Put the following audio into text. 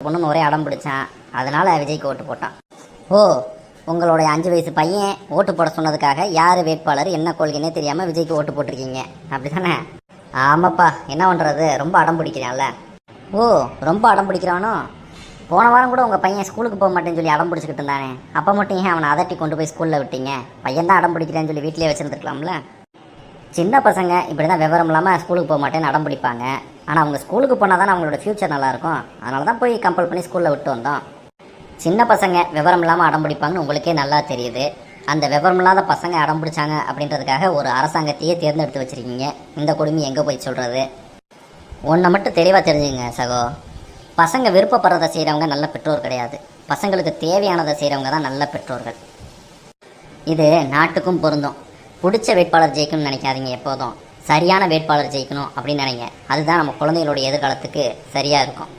பொண்ணுன்னு ஒரே அடம் பிடிச்சான். அதனால விஜய்க்கு ஓட்டு போட்டான். ஓ, உங்களுடைய 5 வயசு பையன் ஓட்டு போட சொன்னதுக்காக யார் வேட்பாளர் என்ன கொள்கைன்னே தெரியாமல் விஜய்க்கு ஓட்டு போட்டிருக்கீங்க அப்படி தானே? ஆமாப்பா, என்ன பண்ணுறது, ரொம்ப அடம் பிடிக்கிறான்ல. ஓ, ரொம்ப அடம் பிடிக்கிறானோ? போன வாரம் கூட உங்கள் பையன் ஸ்கூலுக்கு போக மாட்டேன்னு சொல்லி அடம் பிடிச்சிக்கிட்டு இருந்தானே, அப்போ மட்டும் ஏன் அவனை அதட்டி கொண்டு போய் ஸ்கூலில் விட்டீங்க? பையன் தான் அடம் பிடிக்கிறேன்னு சொல்லி வீட்டிலே வச்சுருந்துருக்கலாம்ல. சின்ன பசங்க இப்படி தான் விவரம் இல்லாமல் ஸ்கூலுக்கு போக மாட்டேன்னு அடம் பிடிப்பாங்க. ஆனால் அவங்க ஸ்கூலுக்கு போனால் தானே அவங்களோட ஃப்யூச்சர் நல்லாயிருக்கும். அதனால தான் போய் கம்பல் பண்ணி ஸ்கூலில் விட்டு வந்தோம். சின்ன பசங்க விவரம் இல்லாமல் அடம் பிடிப்பாங்கன்னு உங்களுக்கே நல்லா தெரியுது. அந்த விவரம் இல்லாத பசங்க அடம் பிடிச்சாங்க அப்படின்றதுக்காக ஒரு அரசாங்கத்தையே தேர்ந்தெடுத்து வச்சுருக்கீங்க. இந்த கொடுமை எங்கே போய் சொல்கிறது? ஒன்றை மட்டும் தெளிவாக தெரிஞ்சுங்க சகோ, பசங்க விருப்பப்படுறதை செய்கிறவங்க நல்ல பெற்றோர் கிடையாது. பசங்களுக்கு தேவையானதை செய்கிறவங்க தான் நல்ல பெற்றோர்கள். இது நாட்டுக்கும் பொருந்தும். பிடிச்ச வேட்பாளர் ஜெயிக்கணும்னு நினைக்காதீங்க. எப்போதும் சரியான வேட்பாளர் ஜெயிக்கணும் அப்படின்னு நினைங்க. அதுதான் நம்ம குழந்தைகளோட எதிர்காலத்துக்கு சரியாக இருக்கும்.